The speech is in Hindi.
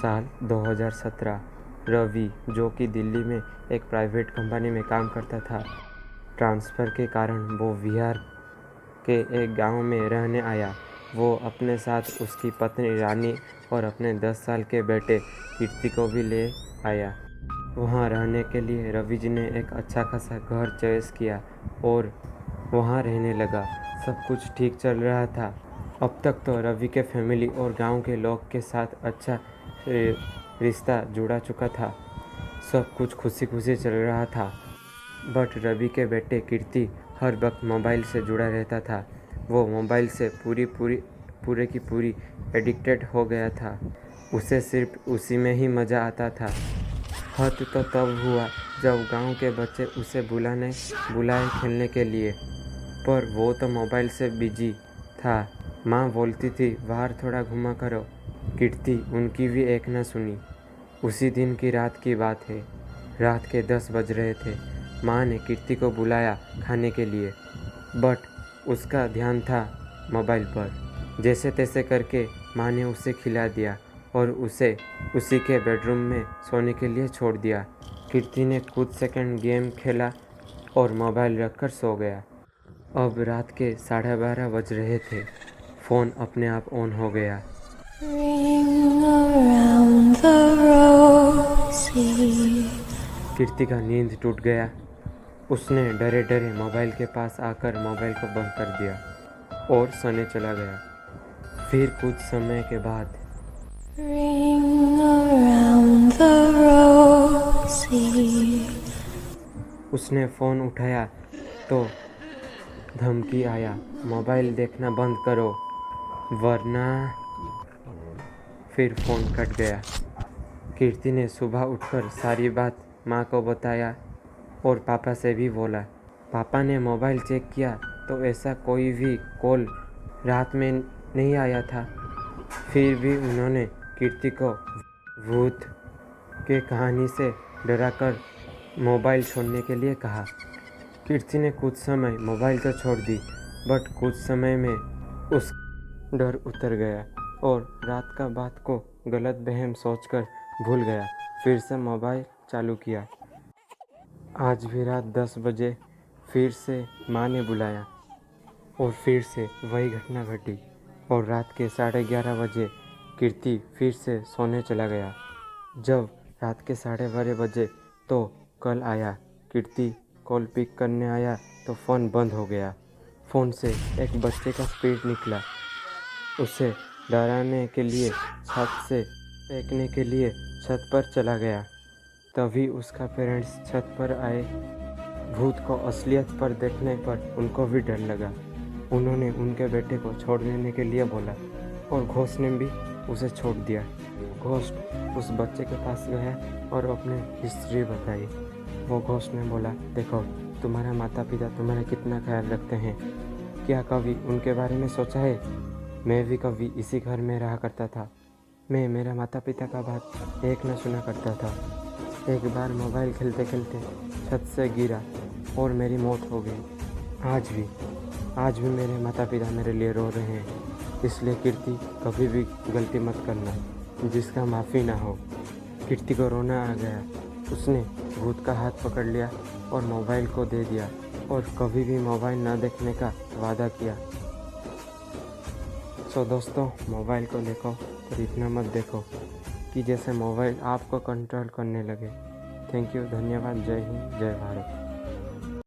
साल 2017। रवि, जो कि दिल्ली में एक प्राइवेट कंपनी में काम करता था, ट्रांसफ़र के कारण वो बिहार के एक गांव में रहने आया। वो अपने साथ उसकी पत्नी रानी और अपने 10 साल के बेटे कीर्ति को भी ले आया। वहाँ रहने के लिए रवि जी ने एक अच्छा खासा घर चॉइस किया और वहाँ रहने लगा। सब कुछ ठीक चल रहा था। अब तक तो रवि के फैमिली और गांव के लोग के साथ अच्छा रिश्ता जुड़ा चुका था। सब कुछ खुशी खुशी चल रहा था। बट रवि के बेटे कीर्ति हर वक्त मोबाइल से जुड़ा रहता था। वो मोबाइल से पूरे की पूरी एडिक्टेड हो गया था। उसे सिर्फ उसी में ही मज़ा आता था। हद तो तब हुआ जब गांव के बच्चे उसे बुलाए खेलने के लिए, पर वो तो मोबाइल से बिजी था। माँ बोलती थी, बाहर थोड़ा घुमा करो। कीर्ति उनकी भी एक न सुनी। उसी दिन की रात की बात है। रात के 10 बज रहे थे। माँ ने कीर्ति को बुलाया खाने के लिए, बट उसका ध्यान था मोबाइल पर। जैसे तैसे करके माँ ने उसे खिला दिया और उसे उसी के बेडरूम में सोने के लिए छोड़ दिया। कीर्ति ने कुछ सेकंड गेम खेला और मोबाइल रखकर सो गया। अब रात के 12:30 बज रहे थे। फ़ोन अपने आप ऑन हो गया। कीर्ति का नींद टूट गया। उसने डरे डरे मोबाइल के पास आकर मोबाइल को बंद कर दिया और सोने चला गया। फिर कुछ समय के बाद उसने फ़ोन उठाया तो धमकी आया, मोबाइल देखना बंद करो वरना। फिर फ़ोन कट गया। कीर्ति ने सुबह उठकर सारी बात माँ को बताया और पापा से भी बोला। पापा ने मोबाइल चेक किया तो ऐसा कोई भी कॉल रात में नहीं आया था। फिर भी उन्होंने कीर्ति को भूत के कहानी से डराकर मोबाइल छोड़ने के लिए कहा। कीर्ति ने कुछ समय मोबाइल तो छोड़ दी, बट कुछ समय में उस डर उतर गया और रात का बात को गलत बहम सोचकर भूल गया। फिर से मोबाइल चालू किया। आज भी रात 10 बजे फिर से माँ ने बुलाया और फिर से वही घटना घटी और रात के 11:30 बजे कीर्ति फिर से सोने चला गया। जब रात के 12:30 बजे तो कल आया। कीर्ति कॉल पिक करने आया तो फ़ोन बंद हो गया। फ़ोन से एक बच्चे का स्पीड निकला। उसे डराने के लिए छत से फेंकने के लिए छत पर चला गया। तभी उसका पेरेंट्स छत पर आए। भूत को असलियत पर देखने पर उनको भी डर लगा। उन्होंने उनके बेटे को छोड़ देने के लिए बोला और घोस्ट ने भी उसे छोड़ दिया। घोस्ट उस बच्चे के पास गया और अपने हिस्ट्री बताई। वो घोस्ट ने बोला, देखो तुम्हारा माता पिता तुम्हारा कितना ख्याल रखते हैं। क्या कभी उनके बारे में सोचा है? मैं भी कभी इसी घर में रहा करता था। मैं मेरा माता पिता का बात एक न सुना करता था। एक बार मोबाइल खेलते खेलते छत से गिरा और मेरी मौत हो गई। आज भी मेरे माता पिता मेरे लिए रो रहे हैं। इसलिए कीर्ति कभी भी गलती मत करना जिसका माफ़ी ना हो। कीर्ति को रोना आ गया। उसने भूत का हाथ पकड़ लिया और मोबाइल को दे दिया और कभी भी मोबाइल ना देखने का वादा किया। सो दोस्तों, मोबाइल को देखो पर इतना मत देखो कि जैसे मोबाइल आपको कंट्रोल करने लगे। थैंक यू, धन्यवाद, जय हिंद, जय भारत।